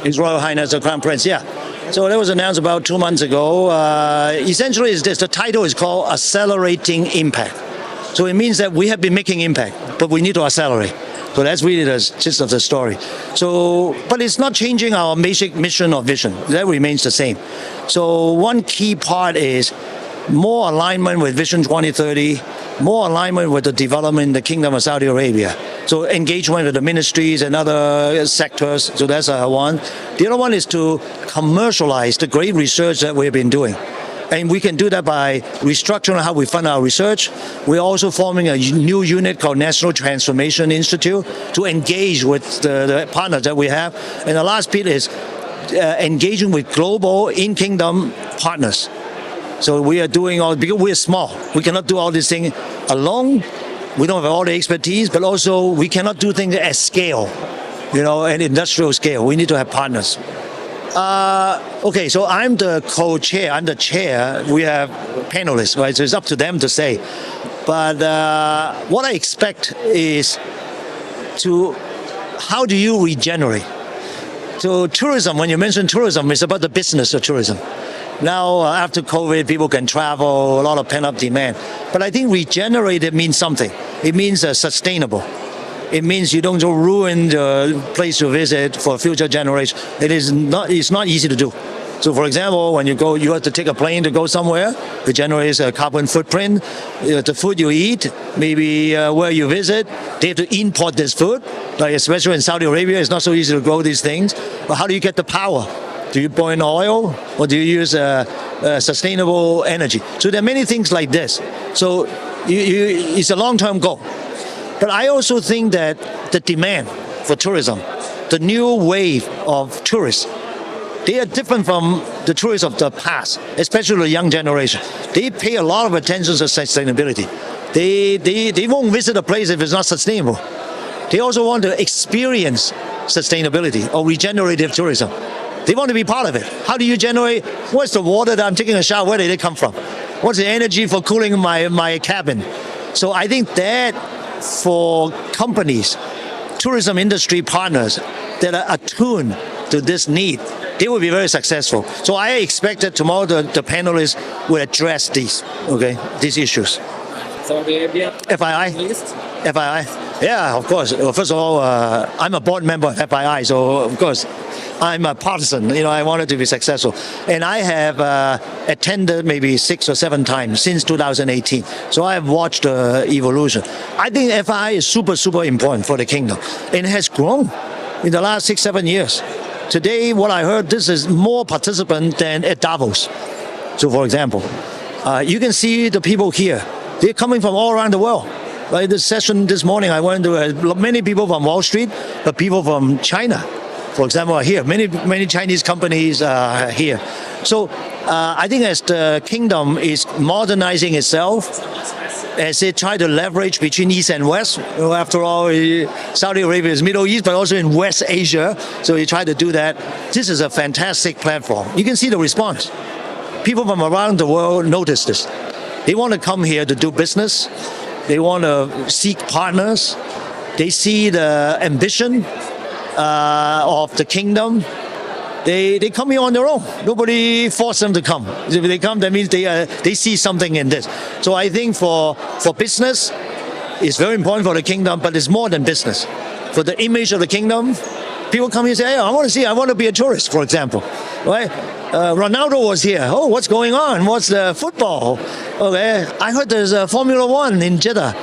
His Royal Highness the Crown Prince, yeah. So that was announced about 2 months ago. Essentially, is this: the title is called Accelerating Impact. So it means that we have been making impact, but we need to accelerate. So that's really the gist of the story. So, but it's not changing our basic mission or vision. That remains the same. So one key part is more alignment with Vision 2030, more alignment with the development in the Kingdom of Saudi Arabia. So engagement with the ministries and other sectors. So that's one. The other one is to commercialize the great research that we've been doing. And we can do that by restructuring how we fund our research. We're also forming a new unit called National Transformation Institute to engage with the partners that we have. And the last bit is engaging with global in-kingdom partners. So we are doing all, because we're small, we cannot do all these things alone. We don't have all the expertise, but also we cannot do things at scale, at industrial scale. We need to have partners. Okay, so I'm the co-chair, I'm the chair. We have panelists, right? So it's up to them to say. But what I expect is how do you regenerate? So tourism, when you mention tourism, it's about the business of tourism. Now, after COVID, people can travel, a lot of pent-up demand. But I think regenerated means something. It means sustainable. It means you don't ruin the place you visit for future generations. It's not easy to do. So, for example, when you have to take a plane to go somewhere. It generates a carbon footprint. The food you eat, maybe where you visit, they have to import this food. Like especially in Saudi Arabia, it's not so easy to grow these things. But how do you get the power? Do you burn oil or do you use sustainable energy? So there are many things like this. So it's a long-term goal. But I also think that the demand for tourism, the new wave of tourists, they are different from the tourists of the past, especially the young generation. They pay a lot of attention to sustainability. They won't visit a place if it's not sustainable. They also want to experience sustainability or regenerative tourism. They want to be part of it. How do you generate? What's the water that I'm taking a shower? Where did it come from? What's the energy for cooling my cabin? So I think that for companies, tourism industry partners that are attuned to this need, they will be very successful. So I expect that tomorrow the panelists will address these issues. FII? FII? Yeah, of course. Well, first of all, I'm a board member of FII, so of course, I'm a partisan. I wanted to be successful. And I have attended maybe 6 or 7 times since 2018. So I have watched the evolution. I think FII is super, super important for the kingdom. And it has grown in the last 6, 7 years. Today, what I heard, this is more participant than at Davos. So for example, you can see the people here. They're coming from all around the world. Like this session this morning, I went to many people from Wall Street, but people from China, for example, are here. Many Chinese companies are here. So I think as the kingdom is modernizing itself, as it try to leverage between East and West, after all, Saudi Arabia is Middle East, but also in West Asia. So you try to do that. This is a fantastic platform. You can see the response. People from around the world notice this. They want to come here to do business. They want to seek partners. They see the ambition of the kingdom. They come here on their own. Nobody forced them to come. If they come, that means they see something in this. So I think for business, it's very important for the kingdom, but it's more than business. For the image of the kingdom, people come here and say, hey, I want to be a tourist, for example. Right? Ronaldo was here. Oh, what's going on? What's the football? Okay, I heard there's a Formula One in Jeddah.